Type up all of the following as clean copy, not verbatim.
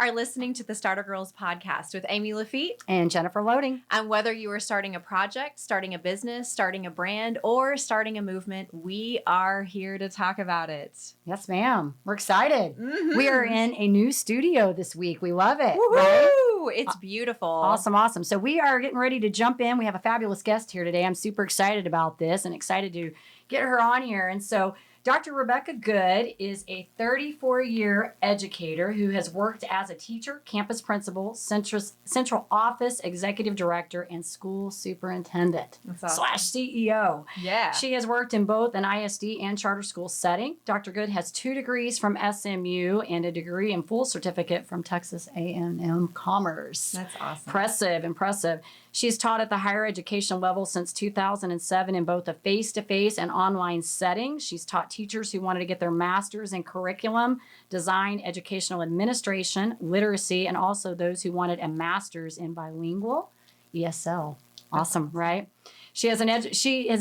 are listening to the Starter Girls podcast with Amy Lafitte and Jennifer Loading. And whether you are starting a project, starting a business, starting a brand, or starting a movement, we are here to talk about it. Yes, ma'am. We're excited. Mm-hmm. We are in a new studio this week. We love it. Woo-hoo! Right? It's beautiful. Awesome. So we are getting ready to jump in. We have a fabulous guest here today. I'm super excited about this and excited to get her on here. And so Dr. Rebecca Good is a 34-year educator who has worked as a teacher, campus principal, central office executive director, and school superintendent awesome. / CEO. Yeah. She has worked in both an ISD and charter school setting. Dr. Good has 2 degrees from SMU and a degree and full certificate from Texas A&M Commerce. That's awesome. Impressive. She's taught at the higher education level since 2007 in both a face-to-face and online setting. She's taught teachers who wanted to get their master's in curriculum, design, educational administration, literacy, and also those who wanted a master's in bilingual ESL. Awesome, right? She has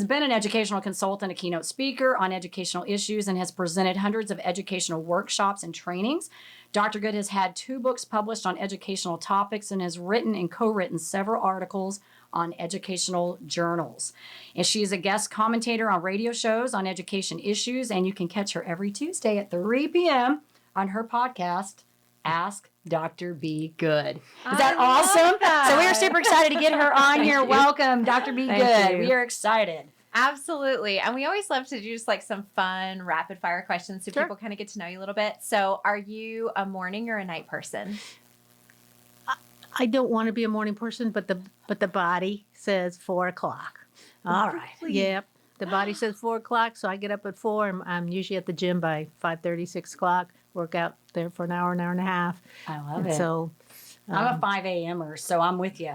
been an educational consultant, a keynote speaker on educational issues, and has presented hundreds of educational workshops and trainings. Dr. Good has had 2 books published on educational topics and has written and co-written several articles on educational journals. And she is a guest commentator on radio shows on education issues, and you can catch her every Tuesday at 3 p.m. on her podcast, Ask Dr. B. Good. Is that awesome? So we are super excited to get her on here. Welcome, Dr. B. Good. We are excited. Absolutely. And we always love to do just like some fun rapid fire questions so people kind of get to know you a little bit. So are you a morning or a night person? I don't want to be a morning person, but the body says 4 o'clock. All right. Yep. The body says 4 o'clock, so I get up at 4. I'm usually at the gym by 5:30, 6 o'clock. Work out there for an hour and a half. I love it. So I'm a 5 a.m.er, so I'm with you.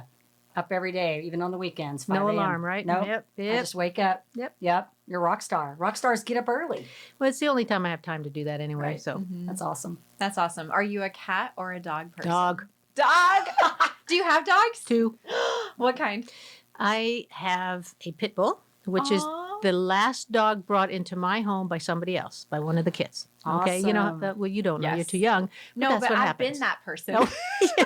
Up every day, even on the weekends. 5 no a.m. alarm, right? Nope. Yep. I just wake up. Yep. You're a rock star. Rock stars get up early. Well, it's the only time I have time to do that anyway. Right. So That's awesome. That's awesome. Are you a cat or a dog person? Dog. Dog? Do you have dogs? 2. What kind? I have a pit bull, which is the last dog brought into my home by somebody else, by one of the kids. Okay, Awesome. you know, well, you don't know, Yes. you're too young. No, that's but what I've happens. been that person. No,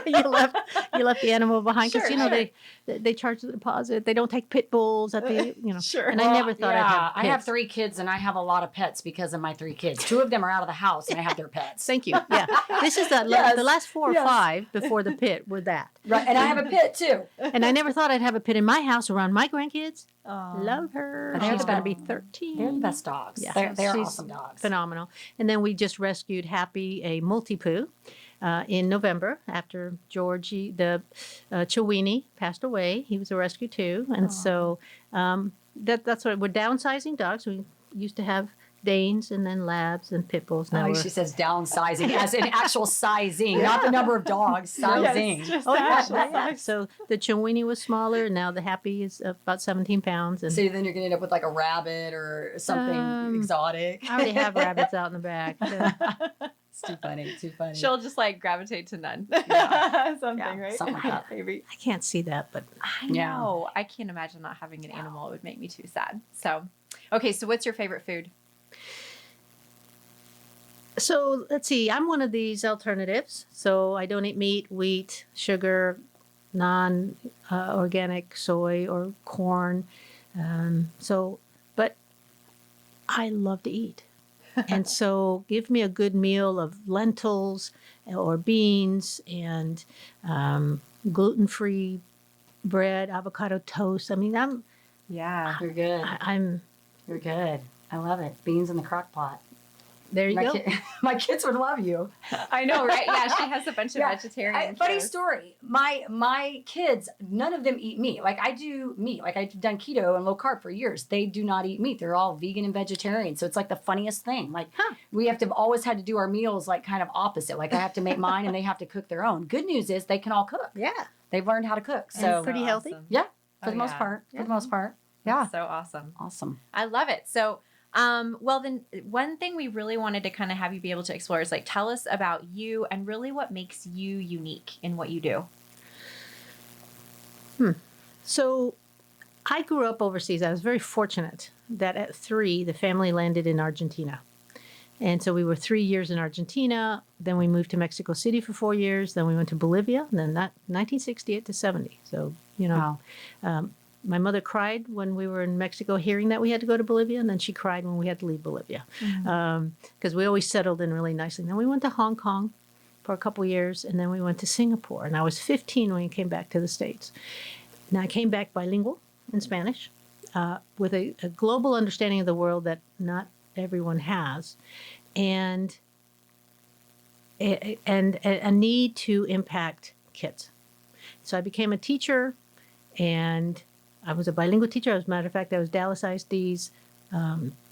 you left the animal behind because Sure, they charge the deposit. They don't take pit bulls at the Sure. And I never thought I'd have I have pets. 3 kids, and I have a lot of pets because of my 3 kids. 2 of them are out of the house, and I have their pets. Thank you. Yeah, this is the last 4 or 5 before the pit were that. Right, and I have a pit too. And I never thought I'd have a pit in my house around my grandkids. Aw. Love her. And they're She's the going to best. be 13. They're the best dogs. Yeah. They're She's awesome dogs. Phenomenal. And then we just rescued Happy, a Multi-Poo, in November after Georgie, the Chiweenie, passed away. He was a rescue too. And so that's what we're downsizing dogs. We used to have Danes and then Labs and Pit Bulls. Now She says downsizing as in actual sizing, not the number of dogs, sizing. yeah. So the Chiweenie was smaller. And now the Happy is about 17 pounds. And So then you're going to end up with like a rabbit or something exotic. I already have rabbits out in the back. It's too funny. She'll just like gravitate to none. Yeah. Something, right? Something like that. Maybe. I can't see that, but I know. I can't imagine not having an animal. It would make me too sad. So, okay. So what's your favorite food? So let's see. I'm one of these alternatives. So I don't eat meat, wheat, sugar, non-organic soy or corn. But I love to eat. And so give me a good meal of lentils or beans and gluten-free bread, avocado toast. I mean, You're good. I'm You're good. I love it. Beans in the crock pot. there. You go. My kids would love you. I know, right? Yeah, she has a bunch of vegetarian. Funny shows. story. My kids, none of them eat meat. Like I do meat. Like I've done keto and low carb for years. They do not eat meat. They're all vegan and vegetarian. So it's like the funniest thing. Like we have to always had to do our meals like kind of opposite. Like I have to make mine and they have to cook their own. Good news is they can all cook. Yeah. They've learned how to cook. And So pretty healthy. Awesome. yeah, for Oh, the most yeah. part. For the most part. That's Yeah. so awesome. Awesome. I love it. So, well, then one thing we really wanted to kind of have you be able to explore is like, tell us about you and really what makes you unique in what you do. So I grew up overseas. I was very fortunate that at 3, the family landed in Argentina. And so we were 3 years in Argentina. Then we moved to Mexico City for 4 years. Then we went to Bolivia. And then that 1968 to 70. So, Wow. my mother cried when we were in Mexico hearing that we had to go to Bolivia. And then she cried when we had to leave Bolivia. Because we always settled in really nicely. Then we went to Hong Kong for a couple years. And then we went to Singapore. And I was 15 when we came back to the States. Now I came back bilingual in Spanish with a global understanding of the world that not everyone has, and a need to impact kids. So I became a teacher, and I was a bilingual teacher. As a matter of fact, I was Dallas ISD's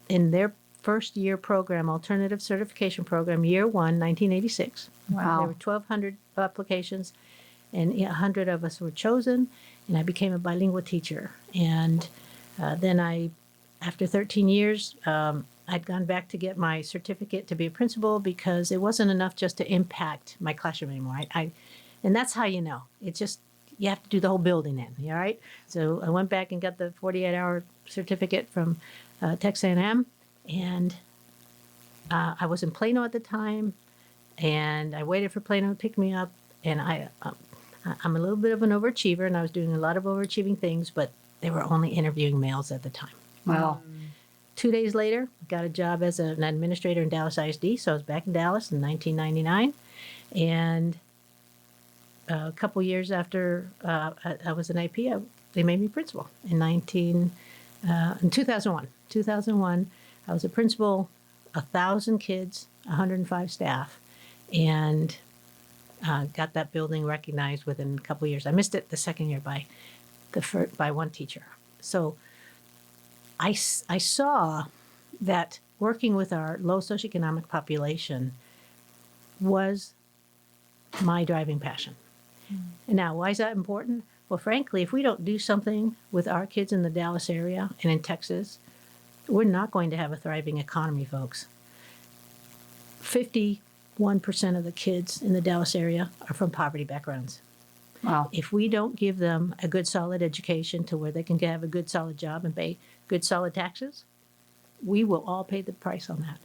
in their first year program, alternative certification program, year one, 1986. Wow. There were 1,200 applications, and 100 of us were chosen, and I became a bilingual teacher. And then after 13 years, I'd gone back to get my certificate to be a principal because it wasn't enough just to impact my classroom anymore. And that's how you know. It's just, you have to do the whole building in, all right? So I went back and got the 48-hour certificate from Texas A&M, and I was in Plano at the time, and I waited for Plano to pick me up, and I'm a little bit of an overachiever, and I was doing a lot of overachieving things, but they were only interviewing males at the time. Wow. 2 days later, got a job as an administrator in Dallas ISD, so I was back in Dallas in 1999. And a couple years after I was an AP, they made me principal in 2001. 2001, I was a principal, 1,000 kids, 105 staff, and got that building recognized within a couple years. I missed it the second year by one teacher. So I saw that working with our low socioeconomic population was my driving passion. And now, why is that important? Well, frankly, if we don't do something with our kids in the Dallas area and in Texas, we're not going to have a thriving economy, folks. 51% of the kids in the Dallas area are from poverty backgrounds. Wow. If we don't give them a good, solid education to where they can have a good, solid job and pay good, solid taxes, we will all pay the price on that.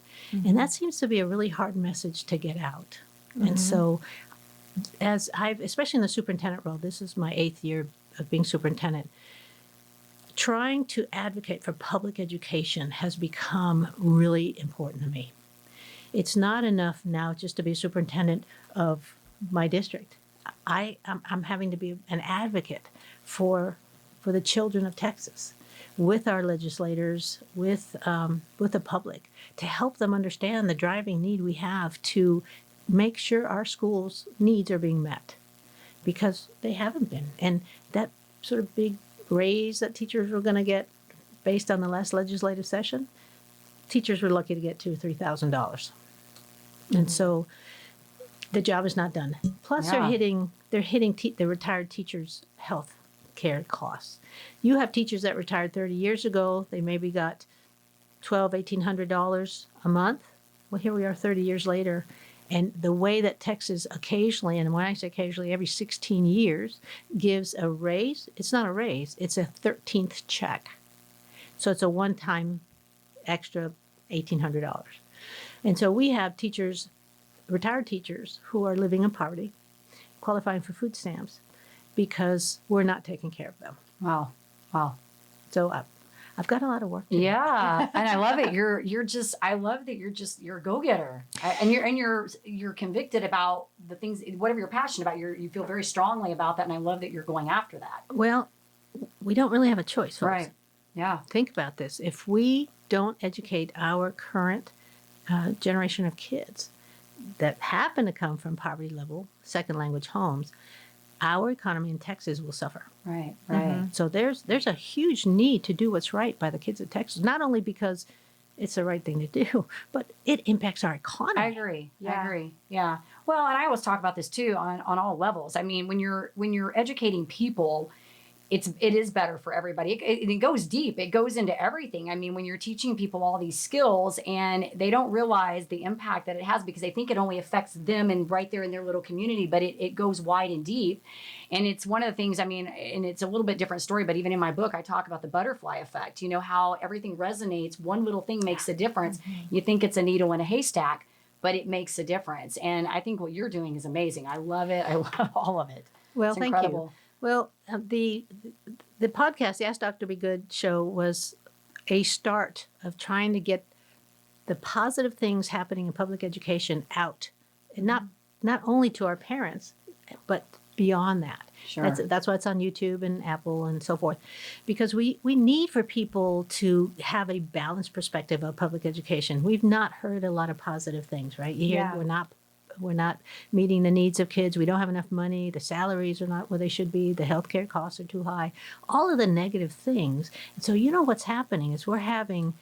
And that seems to be a really hard message to get out. And so, especially in the superintendent role, this is my 8th year of being superintendent, trying to advocate for public education has become really important to me. It's not enough now just to be a superintendent of my district. I'm having to be an advocate for the children of Texas, with our legislators, with the public, to help them understand the driving need we have to make sure our schools' needs are being met, because they haven't been. And that sort of big raise that teachers were going to get based on the last legislative session, teachers were lucky to get $2,000 or $3,000. And so the job is not done. Plus, they're hitting the retired teachers' health care costs. You have teachers that retired 30 years ago. They maybe got $1,200 a month. Well, here we are 30 years later. And the way that Texas occasionally, and when I say occasionally, every 16 years, gives a raise, it's not a raise, it's a 13th check. So it's a one-time extra $1,800. And so we have teachers, retired teachers, who are living in poverty, qualifying for food stamps, because we're not taking care of them. Wow. Wow. So I've got a lot of work to do. Yeah, and I love it. You're I love that you're a go-getter, and you're convicted about the things, whatever you're passionate about. You feel very strongly about that, and I love that you're going after that. Well, we don't really have a choice, folks. Right. Yeah. Think about this. If we don't educate our current generation of kids that happen to come from poverty level, second language homes, our economy in Texas will suffer. Right. Right. So there's a huge need to do what's right by the kids of Texas, not only because it's the right thing to do, but it impacts our economy. I agree. Yeah. I agree. Yeah. Well, and I always talk about this too on all levels. I mean, when you're educating people, it is better for everybody. It goes deep. It goes into everything. I mean, when you're teaching people all these skills and they don't realize the impact that it has because they think it only affects them and right there in their little community, but it goes wide and deep. And it's one of the things, I mean, and it's a little bit different story, but even in my book, I talk about the butterfly effect, how everything resonates. One little thing makes a difference. Mm-hmm. You think it's a needle in a haystack, but it makes a difference. And I think what you're doing is amazing. I love it. I love all of it. Well, it's thank incredible. you. Well, the podcast, the Ask Dr. Be Good show, was a start of trying to get the positive things happening in public education out, and not only to our parents, but beyond that. Sure. That's why it's on YouTube and Apple and so forth, because we need for people to have a balanced perspective of public education. We've not heard a lot of positive things, right? You hear we're not meeting the needs of kids. We don't have enough money. The salaries are not where they should be. The healthcare costs are too high. All of the negative things. And so what's happening is we're having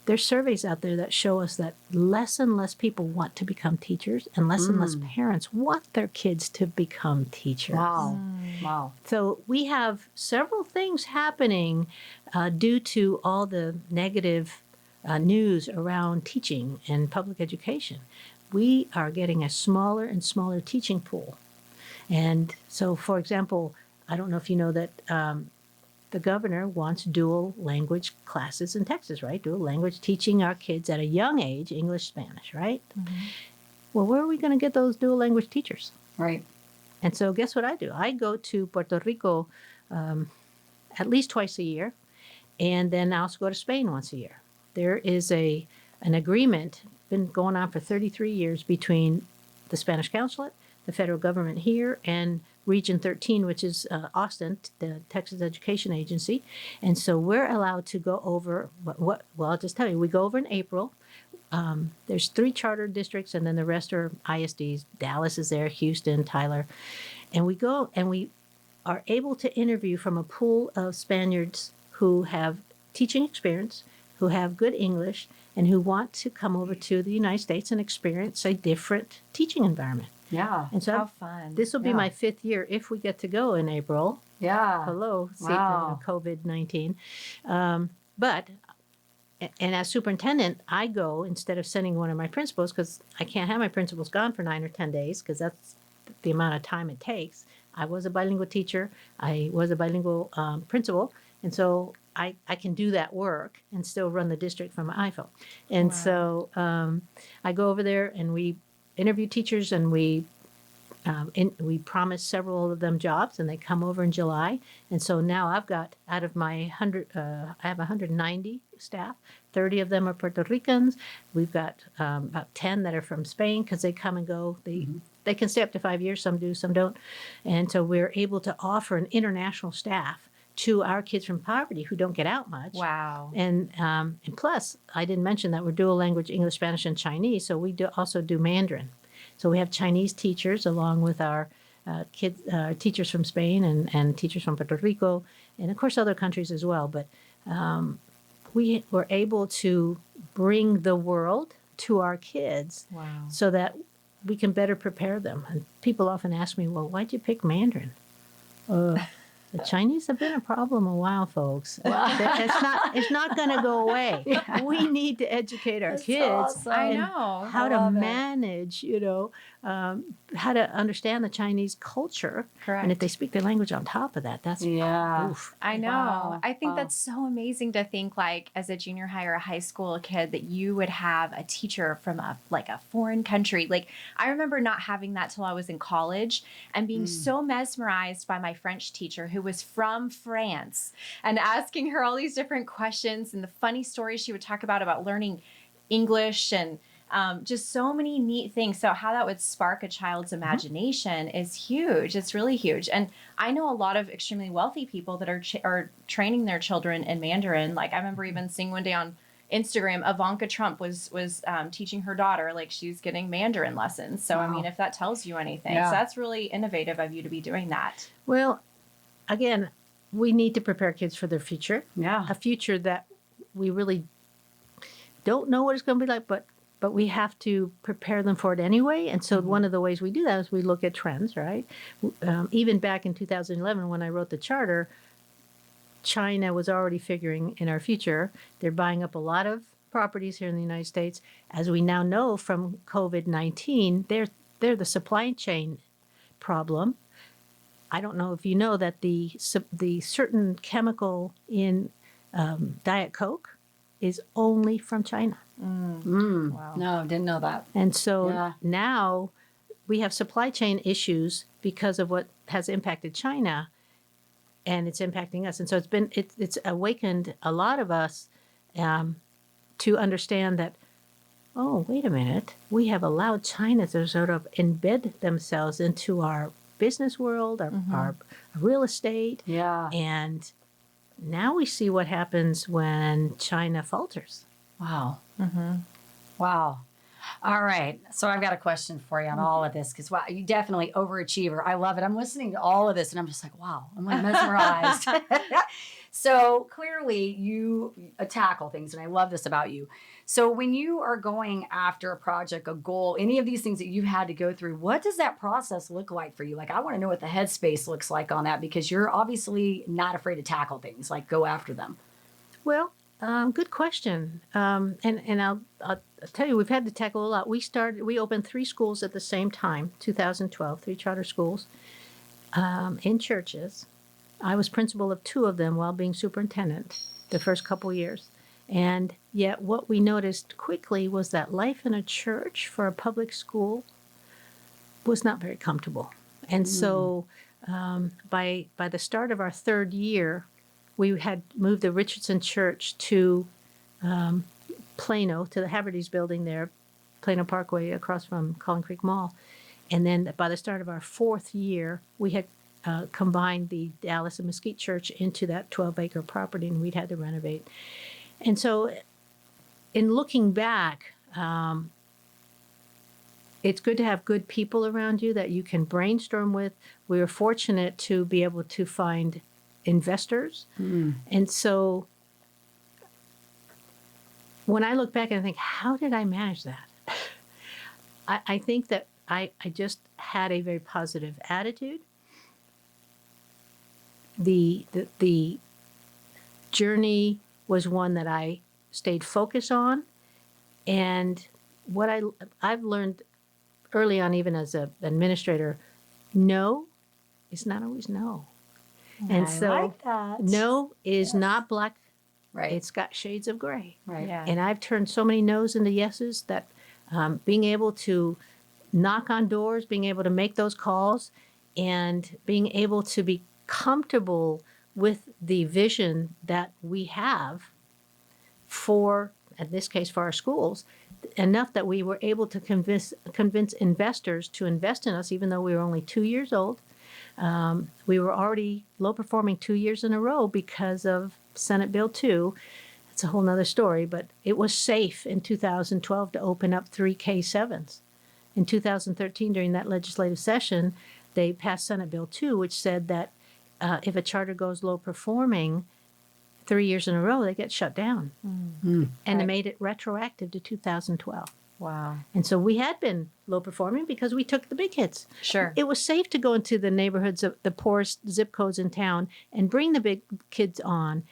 there's surveys out there that show us that less and less people want to become teachers, and less parents want their kids to become teachers. Wow. Wow. So we have several things happening due to all the negative news around teaching and public education. We are getting a smaller and smaller teaching pool. And so, for example, I don't know if you know that the governor wants dual language classes in Texas, right? Dual language, teaching our kids at a young age, English, Spanish, right? Mm-hmm. Well, where are we going to get those dual language teachers? Right. And so guess what I do? I go to Puerto Rico at least twice a year, and then I also go to Spain once a year. There is an agreement, been going on for 33 years, between the Spanish Consulate, the federal government here, and Region 13, which is Austin, the Texas Education Agency. And so we're allowed to go over, well, I'll just tell you, we go over in April. There's 3 charter districts, and then the rest are ISDs. Dallas is there, Houston, Tyler. And we go and we are able to interview from a pool of Spaniards who have teaching experience, who have good English, and who want to come over to the United States and experience a different teaching environment. Yeah. And so how fun. This will be my 5th year if we get to go in April. Yeah. Hello, Wow. COVID-19. But as superintendent, I go instead of sending one of my principals, because I can't have my principals gone for 9 or 10 days, because that's the amount of time it takes. I was a bilingual teacher. I was a bilingual principal. And so I can do that work and still run the district from my iPhone. And so I go over there and we interview teachers, and we promise several of them jobs, and they come over in July. And so now I've got, out of my 100, I have 190 staff. 30 of them are Puerto Ricans. We've got about 10 that are from Spain, because they come and go. They can stay up to 5 years. Some do, some don't. And so we're able to offer an international staff to our kids from poverty who don't get out much. Wow. And plus, I didn't mention that we're dual language, English, Spanish, and Chinese. So we also do Mandarin. So we have Chinese teachers along with our teachers from Spain and teachers from Puerto Rico, and of course other countries as well. But we were able to bring the world to our kids. Wow. So that we can better prepare them. And people often ask me, well, why'd you pick Mandarin? The Chinese have been a problem a while, folks. It's not going to go away. Yeah. We need to educate our kids. Awesome. I know. How to manage, how to understand the Chinese culture. Correct. And if they speak their language on top of that, that's oof. I know. Wow. I think that's so amazing to think, like, as a junior high or a high school kid, that you would have a teacher from a foreign country. Like, I remember not having that till I was in college, and being so mesmerized by my French teacher, who was from France, and asking her all these different questions and the funny stories she would talk about learning English, and just so many neat things. So how that would spark a child's imagination is huge. It's really huge. And I know a lot of extremely wealthy people that are training their children in Mandarin. Like, I remember even seeing one day on Instagram, Ivanka Trump was teaching her daughter, like, she's getting Mandarin lessons. So, I mean, if that tells you anything, so that's really innovative of you to be doing that. Well, again, we need to prepare kids for their future. Yeah. A future that we really don't know what it's going to be like, but but we have to prepare them for it anyway. And so one of the ways we do that is we look at trends, right? Even back in 2011, when I wrote the charter, China was already figuring in our future. They're buying up a lot of properties here in the United States. As we now know from COVID-19, they're the supply chain problem. I don't know if you know that the certain chemical in Diet Coke is only from China. Wow. No, didn't know that. And so Yeah. now we have supply chain issues because of what has impacted China, and it's impacting us. And so it's awakened a lot of us to understand that, oh, wait a minute, we have allowed China to sort of embed themselves into our business world, our real estate. Yeah. And now we see what happens when China falters. Wow. Wow. All right. So I've got a question for you on all of this because wow, you definitely overachiever. I love it. I'm listening to all of this and I'm just like, wow, I'm like mesmerized. So clearly you tackle things and I love this about you. So when you are going after a project, a goal, any of these things that you've had to go through, what does that process look like for you? Like, I want to know what the headspace looks like on that because you're obviously not afraid to tackle things, like go after them. Well, good question. And I'll tell you, we've had to tackle a lot. We opened 3 schools at the same time, 2012, 3 charter schools in churches. I was principal of 2 of them while being superintendent the first couple years. And yet what we noticed quickly was that life in a church for a public school was not very comfortable. And so by the start of our 3rd year, we had moved the Richardson Church to Plano, to the Haverty's building there, Plano Parkway across from Collin Creek Mall. And then by the start of our 4th year, we had combined the Dallas and Mesquite Church into that 12-acre property, and we'd had to renovate. And so in looking back, it's good to have good people around you that you can brainstorm with. We were fortunate to be able to find investors. And so when I look back and I think, how did I manage that? I think that I just had a very positive attitude. The journey was one that I stayed focused on. And what I've learned early on, even as an administrator, no is not always no. And I so like that. no is not black. Right. It's got shades of gray. Right. Yeah. And I've turned so many no's into yeses that being able to knock on doors, being able to make those calls, and being able to be comfortable with the vision that we have for, in this case, for our schools, enough that we were able to convince investors to invest in us, even though we were only 2 years old. We were already low performing 2 years in a row because of Senate Bill 2. That's a whole nother story, but it was safe in 2012 to open up 3 K-7s. In 2013, during that legislative session, they passed Senate Bill 2, which said that if a charter goes low performing 3 years in a row, they get shut down. And they made it retroactive to 2012. Wow. And so we had been low performing because we took the big hits. Sure. It was safe to go into the neighborhoods of the poorest zip codes in town and bring the big kids on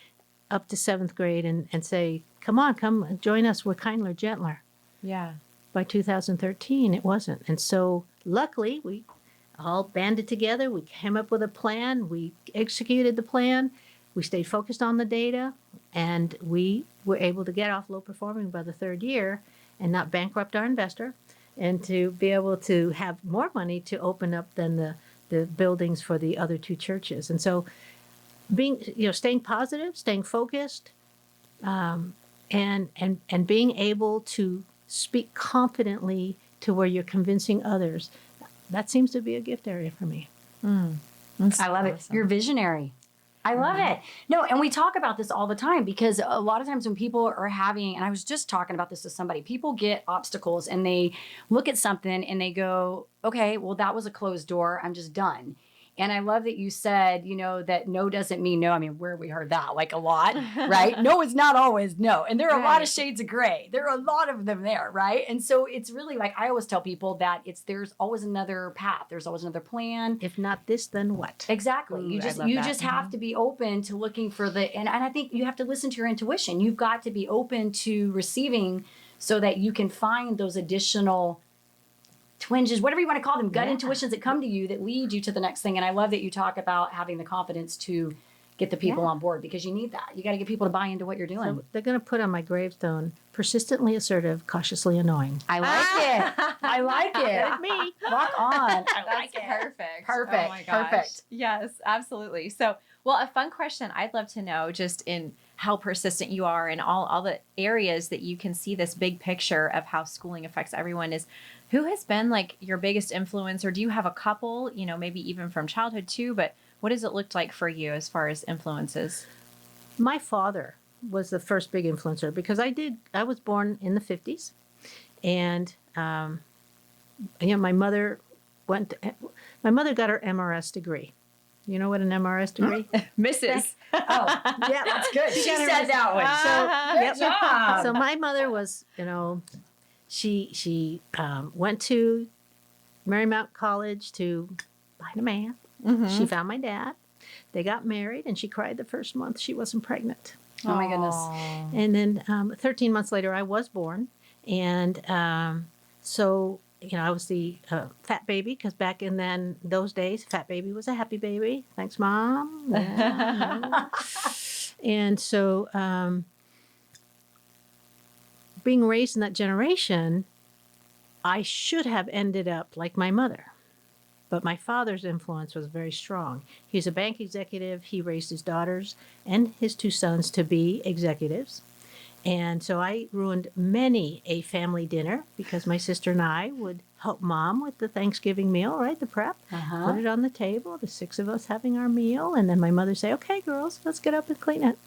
up to 7th grade and say, come join us. We're kinder, gentler. Yeah. By 2013, it wasn't. And so luckily, we all banded together. We came up with a plan. We executed the plan. We stayed focused on the data. And we were able to get off low performing by the 3rd year and not bankrupt our investor, and to be able to have more money to open up than the buildings for the other 2 churches. And so staying positive, staying focused, and being able to speak confidently to where you're convincing others, that seems to be a gift area for me. I love it. You're visionary. I love it. No, and we talk about this all the time because a lot of times when people are having, and I was just talking about this to somebody, people get obstacles and they look at something and they go, okay, well, that was a closed door. I'm just done. And I love that you said, that no doesn't mean no. I mean, where we heard that like a lot, right? No is not always no. And there are a lot of shades of gray. There are a lot of them there, right? And so it's really like I always tell people that there's always another path. There's always another plan. If not this, then what? Exactly. Ooh, You I love that. just have to be open to looking for and I think you have to listen to your intuition. You've got to be open to receiving so that you can find those additional twinges, whatever you want to call them, gut intuitions that come to you that lead you to the next thing. And I love that you talk about having the confidence to get the people on board, because you need that. You got to get people to buy into what you're doing. So they're going to put on my gravestone, persistently assertive, cautiously annoying. I like it. I like it. Like me. Rock on. I like it. Perfect. Perfect. Oh my gosh. Perfect. Yes, absolutely. So, well, a fun question I'd love to know, just in how persistent you are in all the areas that you can see this big picture of how schooling affects everyone, is who has been like your biggest influence, or do you have a couple, maybe even from childhood too, but what has it looked like for you as far as influences? My father was the first big influencer, because I was born in the 50s, and my mother got her MRS degree. You know what an MRS degree? Mrs. Oh, yeah, that's good. She said that one. So, Good job. So my mother was, she went to Marymount College to find a man. Mm-hmm. She found my dad. They got married, and she cried the first month she wasn't pregnant. Oh my goodness. And then 13 months later, I was born. And so, I was the fat baby, because back in those days, fat baby was a happy baby. Thanks, Mom. Yeah. And so being raised in that generation, I should have ended up like my mother. But my father's influence was very strong. He was a bank executive. He raised his daughters and his 2 sons to be executives. And so I ruined many a family dinner, because my sister and I would help Mom with the Thanksgiving meal, right? The prep. Put it on the table, the 6 of us having our meal. And then my mother say, okay, girls, let's get up and clean it.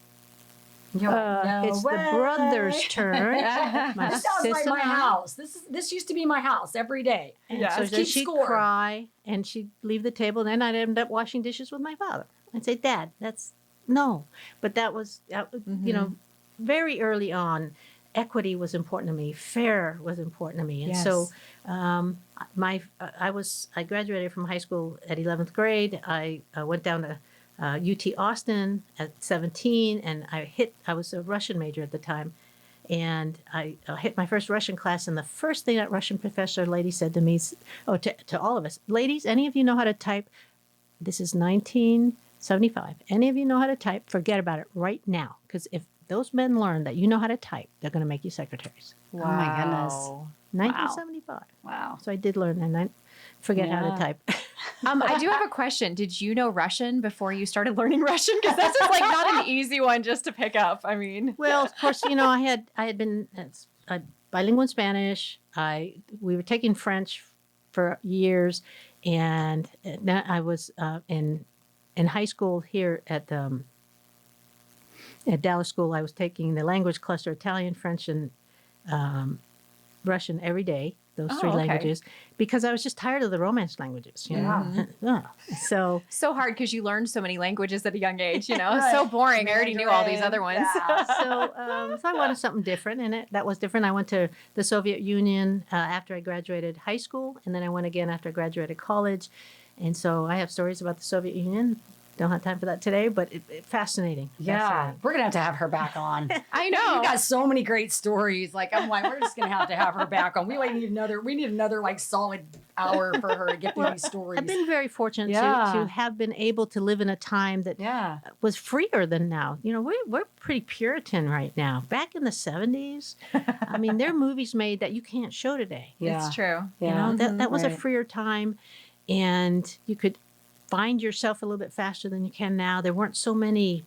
It's the brother's turn. My This sounds like sister my and I- house. This used to be my house every day. And Yes. so Let's then keep she'd score. cry, and she'd leave the table, and then I'd end up washing dishes with my father. I'd say, Dad, no. But that was, very early on, equity was important to me. Fair was important to me. And so I graduated from high school at 11th grade. I went down to UT Austin at 17, and I was a Russian major at the time, and I hit my first Russian class, and the first thing that Russian professor lady said to me, to all of us, ladies, any of you know how to type? This is 1975. Any of you know how to type? Forget about it right now, because if those men learn that you know how to type, they're going to make you secretaries. Oh my goodness. 1975. Wow. So I did learn, and I forget how to type. I do have a question. Did you know Russian before you started learning Russian? Because that's just like not an easy one just to pick up. I mean, Well, of course, I had been bilingual in Spanish. We were taking French for years, and then I was in high school here at Dallas School. I was taking the language cluster, Italian, French, and Russian every day. Those 3 okay. languages, because I was just tired of the Romance languages. So so hard because you learned so many languages at a young age, Right. So boring. I already knew all these other ones. Yeah. so I wanted something different, and that was different. I went to the Soviet Union after I graduated high school, and then I went again after I graduated college. And so I have stories about the Soviet Union. Don't have time for that today, but fascinating. Yeah. Fascinating. We're going to have her back on. I know. You got so many great stories. Like, I'm like, we're just going to have her back on. We need another like solid hour for her to get through these stories. I've been very fortunate to have been able to live in a time that was freer than now. We're pretty Puritan right now. Back in the 70s, I mean, there are movies made that you can't show today. It's true. Yeah. That was a Right. freer time, and you could find yourself a little bit faster than you can now. There weren't so many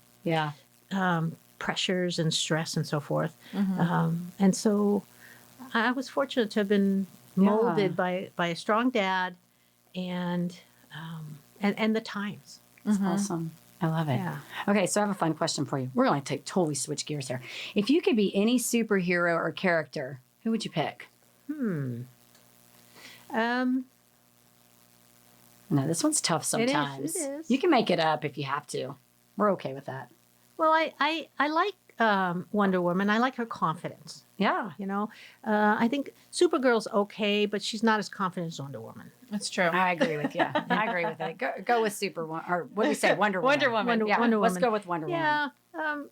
pressures and stress and so forth. And so I was fortunate to have been molded by a strong dad and the times. That's awesome. I love it. Yeah. Okay, so I have a fun question for you. We're going to totally switch gears here. If you could be any superhero or character, who would you pick? No, this one's tough sometimes. It is. You can make it up if you have to. We're okay with that. Well, I like Wonder Woman. I like her confidence. Yeah. You know, I think Supergirl's okay, but she's not as confident as Wonder Woman. That's true. I agree with you. I agree with it. Go with or what do you say? Wonder Woman. Wonder Woman. Yeah, Wonder let's Woman. go with Wonder Woman. Yeah.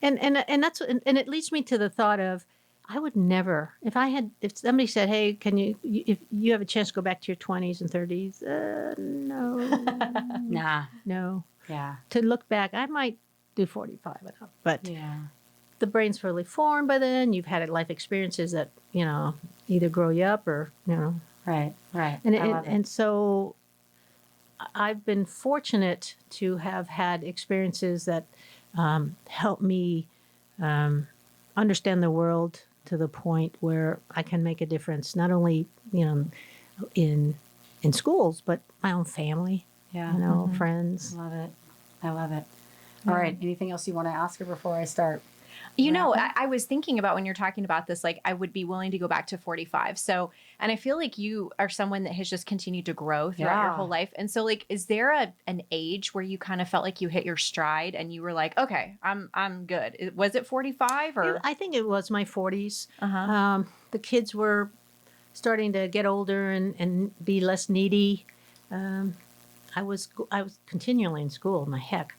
And that's and it leads me to the thought of I would never if somebody said, hey, can if you have a chance to go back to your 20s and 30s, no, Nah. no. Yeah. To look back, I might do 45 and up, but Yeah. the brain's fully formed by then. You've had life experiences that either grow you up or Right. Right. and I love it. and so I've been fortunate to have had experiences that help me understand the world to the point where I can make a difference, not only in schools, but my own family, Yeah. friends. I love it. I love it. All right. Anything else you want to ask her before I start? I was thinking about when you're talking about this, like I would be willing to go back to 45. So, and I feel like you are someone that has just continued to grow throughout your whole life. And so like, is there an age where you kind of felt like you hit your stride and you were like, okay, I'm good. Was it 45 or? I think it was my 40s. Uh-huh. The kids were starting to get older and be less needy. I was continually in school. My heck,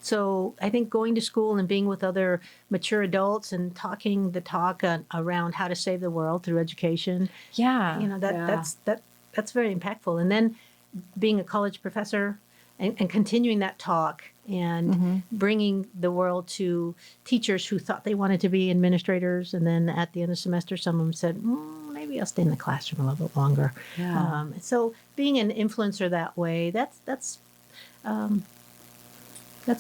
so I think going to school and being with other mature adults and talking the talk around how to save the world through education. Yeah. That's very impactful. And then being a college professor and continuing that talk and bringing the world to teachers who thought they wanted to be administrators. And then at the end of the semester, some of them said, maybe I'll stay in the classroom a little bit longer. Yeah. So being an influencer that way, that's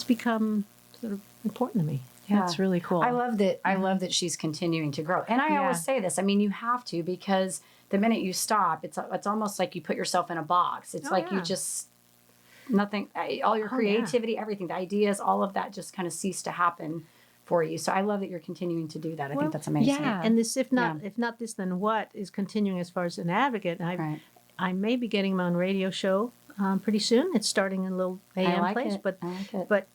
become sort of important to me. Yeah. That's really cool. I love that. I love that she's continuing to grow. And I always say this. I mean, you have to, because the minute you stop, it's almost like you put yourself in a box. It's like you just nothing. All your creativity, everything, the ideas, all of that just kind of cease to happen for you. So I love that you're continuing to do that. I think that's amazing. yeah. And this, if not this, then what is continuing as far as an advocate? Right. I may be getting my own radio show pretty soon. It's starting in a little AM like place, it. but I like it. but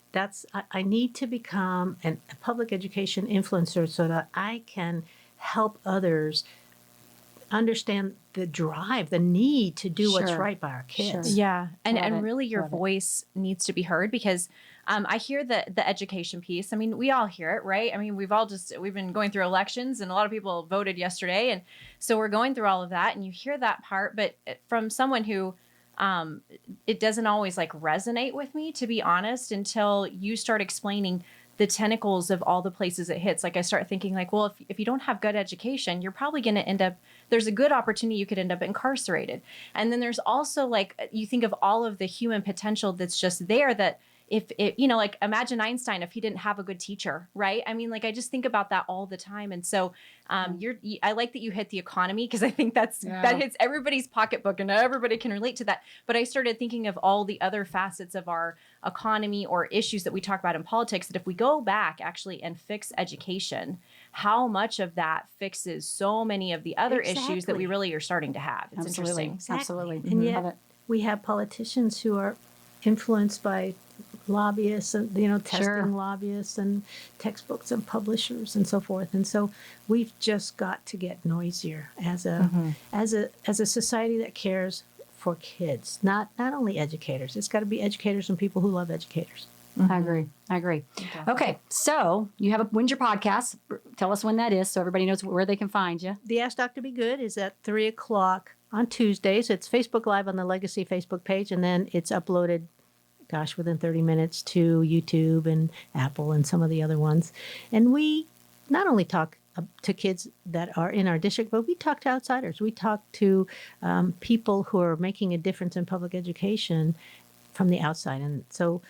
I need to become a public education influencer so that I can help others understand the drive, the need to do what's Sure. right by our kids. Sure. Yeah. Love And it. really your Love it. voice needs to be heard because I hear the education piece. I mean, we all hear it, right? I mean, we've been going through elections and a lot of people voted yesterday. And so we're going through all of that and you hear that part, but from someone who it doesn't always like resonate with me, to be honest, until you start explaining the tentacles of all the places it hits. Like I start thinking like, well, if you don't have good education, you're probably going to end up, there's a good opportunity you could end up incarcerated. And then there's also like, you think of all of the human potential that's just there that if it, like imagine Einstein, if he didn't have a good teacher, right? I mean, like, I just think about that all the time. And so I like that you hit the economy because I think that hits everybody's pocketbook and everybody can relate to that. But I started thinking of all the other facets of our economy or issues that we talk about in politics, that if we go back actually and fix education, how much of that fixes so many of the other issues that we really are starting to have. It's Absolutely. interesting. Absolutely. And Love yet it. we have politicians who are influenced by lobbyists and testing Sure. lobbyists and textbooks and publishers and so forth. And so we've just got to get noisier as a society that cares for kids, not only educators. It's got to be educators and people who love educators. I agree. Okay. So when's your podcast? Tell us when that is so everybody knows where they can find you. The Ask Doctor Be Good is at 3:00 on Tuesdays. It's Facebook Live on the Legacy Facebook page, and then it's uploaded, within 30 minutes to YouTube and Apple and some of the other ones. And we not only talk to kids that are in our district, but we talk to outsiders. We talk to people who are making a difference in public education from the outside. And so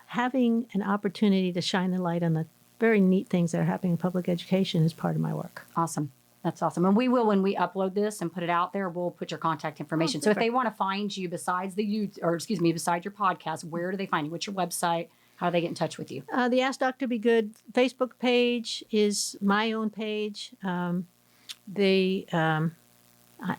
having an opportunity to shine the light on the very neat things that are happening in public education is part of my work. Awesome. That's awesome. And we will, when we upload this and put it out there, we'll put your contact information. So if they want to find you besides besides your podcast, where do they find you? What's your website? How do they get in touch with you? The Ask Doctor Be Good Facebook page is my own page.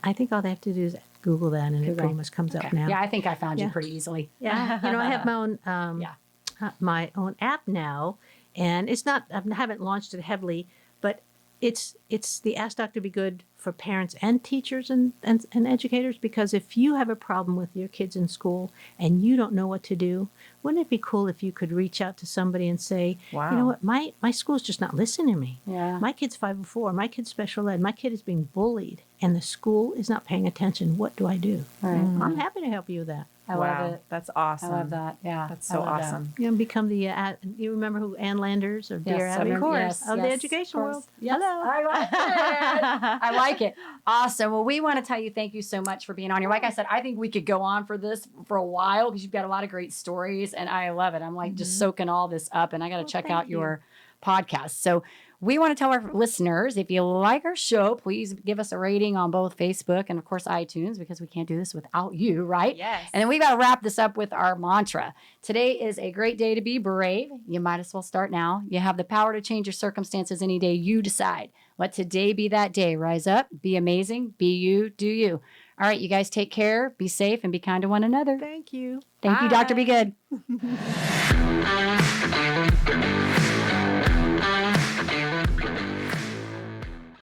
I think all they have to do is Google that, and it Google. pretty much comes up Okay. now. Yeah, I think I found you Yeah. pretty easily. Yeah, I have my own Yeah. my own app now, and it's not I haven't launched it heavily, but it's the Ask Doctor Be Good for parents and teachers and educators, because if you have a problem with your kids in school and you don't know what to do, wouldn't it be cool if you could reach out to somebody and say, Wow. you know what, my school's just not listening to me. Yeah. My kid's 504, my kid's special ed, my kid is being bullied, and the school is not paying attention. What do I do? Right. I'm happy to help you with that. I Wow. love it. That's I awesome. love that. Yeah. That's I so love that. awesome. You know, become the, you remember who Ann Landers or Dear Yes, Abby? of course. Of the education world. Yes. Hello. I like it. I like it. Awesome. Well, we want to tell you thank you so much for being on here. Like I said, I think we could go on for this for a while because you've got a lot of great stories, and I love it. I'm like just soaking all this up, and I got to check out your podcast. So we want to tell our listeners, if you like our show, please give us a rating on both Facebook and, of course, iTunes, because we can't do this without you, right? Yes. And then we got to wrap this up with our mantra. Today is a great day to be brave. You might as well start now. You have the power to change your circumstances any day you decide. Let today be that day. Rise up, be amazing, be you, do you. All right, you guys take care, be safe, and be kind to one another. Thank you. Thank you, Dr. Be Bye. Good.